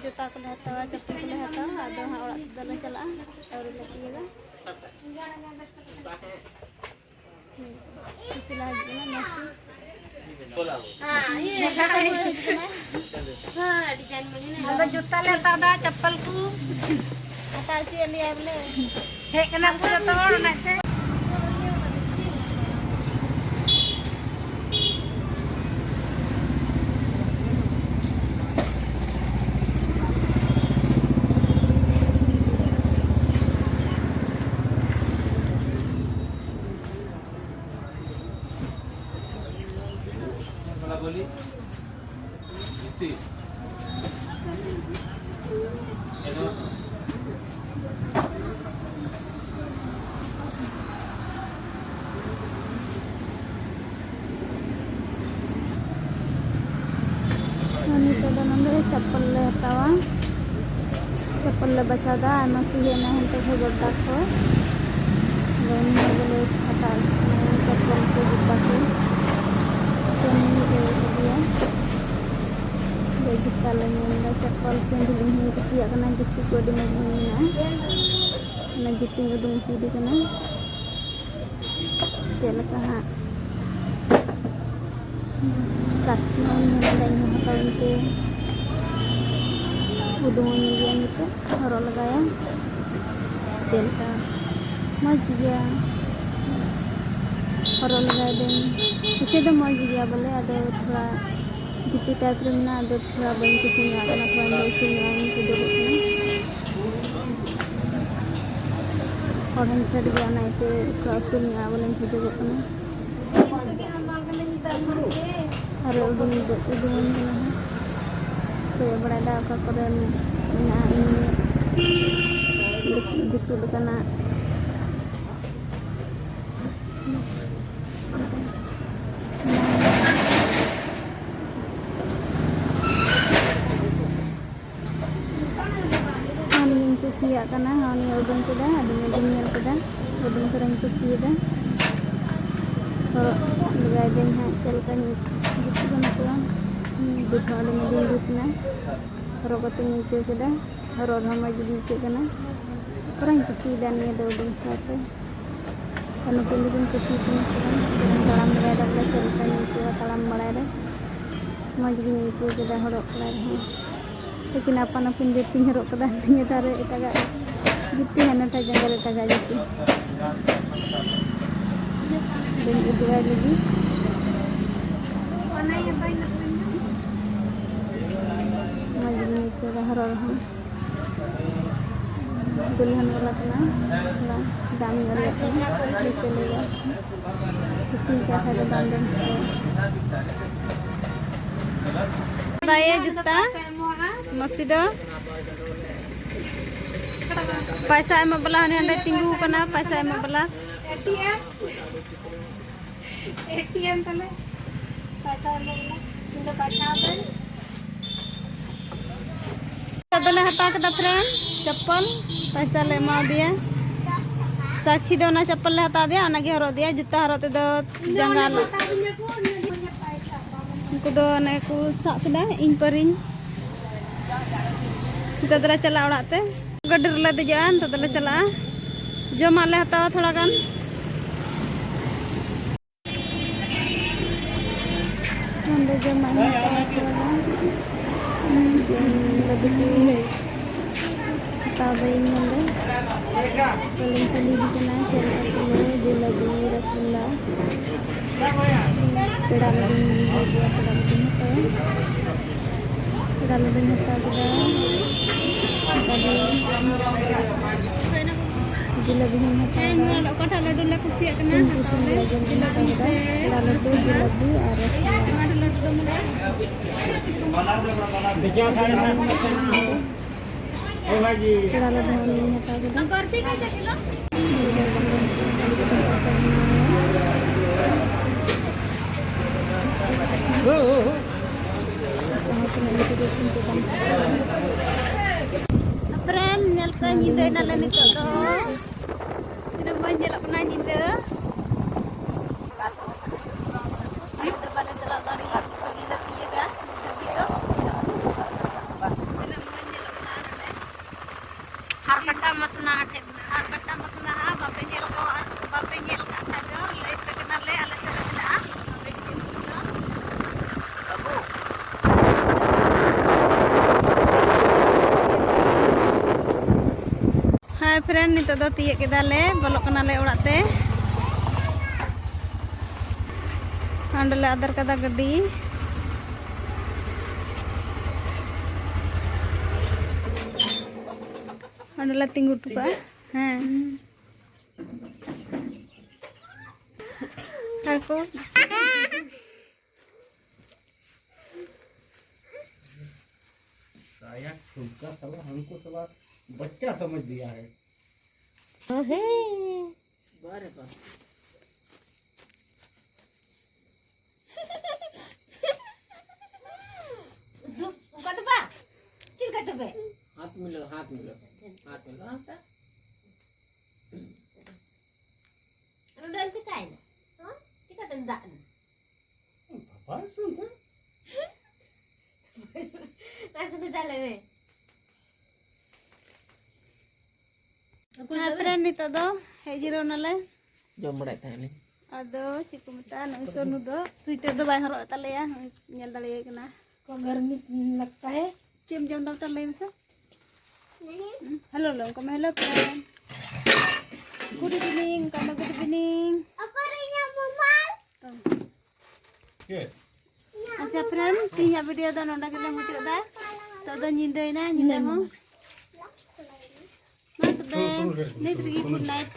juta ko lahat tawa, chapel ko lahat tawa, ada हाँ orang dalam चला और लगी है किसी लagi ना नसी हाँ ये हाँ डिजाइन में ना ada juta letak ada चप्पल को आता sih lihat boleh हे kena ko to nanti बोली हेलो चप्पल ले हतावा चप्पल ले बचादा masih na hente ko gota ko dan boleh hata चप्पल को dipakai seni dia dari kita lagi चप्पल sendiri ini kesiak kena jepit ko di mana na jepit udung sidi kena celaka ha saksi ini yang hata itu udung ini itu harus lagaya celaka maju ya harus lagaya dan इसे तो मौज गया बोले ada थोड़ा गिट्टी type में ना ada थोड़ा बन के सिंगा करना थोड़ा ऐसे नहीं तो जो orang tadi dia naik ke kasurnya boleh juga kan ada udung ini kayak berada ke koran nah ini gitu karena siya kana hani udung kuda adanya dingin kuda udung kering kuda kalau lagay din ha celkan gitu kan tuang dito ada medin ditna kalau kating itu kuda haro rama jadi itu kana orang kuda ni ada udung sate kana pindin kuda ni dalam mereka ada celkan itu dalam mereka maju itu kuda haro kelai लेकिन अपन अपन देती है रोक दान नहीं तारे इतना जितनी है ना था जंगल इतना जितनी दिन itu lagi majlis itu harol ham दुल्हन वाला कना दाम वाला कना चलेगा किसी का है दाम दम बताइए जितना मस्जिद पैसा एम बला ने तिंगू कना पैसा एम बला एटीएम तले पैसा एम बला तुम पैसा दले हता कदा फ्रेंड चप्पल पैसा ले मा दिया साक्षी दो ना चप्पल ले हता दिया ना के हरो दिया जितना हरो ते दो जंगाल उनको दो ने को साकदा इन परिन kita telah cala orang teh gader le dejan telah cala jom ale hatawa thoda gan ande jom ale hatawa thoda gan lebih hatawa bayi ande paling kali dikenal cari telur jelebi rasgulla pedang dia pedang pedang hatawa tadi jelebi hatawa kota ladu la kusiak kena jelebi se lalu jelebi aras Terlalu dahulu hataw kita. Korti ka kilo? Friend, nyal ka nyinda na lang ito to. Tidak mo nyala pa na nyinda. Ito bala sa latari ako sa latiya ka. Sabi ko. Harpata masna ate. Harpata masna ha bapenyel ka tayo. Lait ka kanale ala sa na. Hai friend, nito do tiyak kita le, bolok kena le urat te. Handle adar kata gede. Handle tinggu tu pak. Aku. saya सुनकर साला हमको साला बच्चा समझ दिया है। हाथ मिलो हाथ मिलो हाथ मिलो apa soon Hai friend, nito do hejiro nale. jom berat tadi Ado ciku mata no sonu do sweater do bai horok tale ya nyal dale kena. Kok गर्मी लगता है? Cium jam dokter le masa. Halo lo, kamu hello friend. Good evening, kamu good evening. के Acha friend, tinya video do nonda kele mucuk da. To do nyindai na nyindai mo. Nah, today, good night.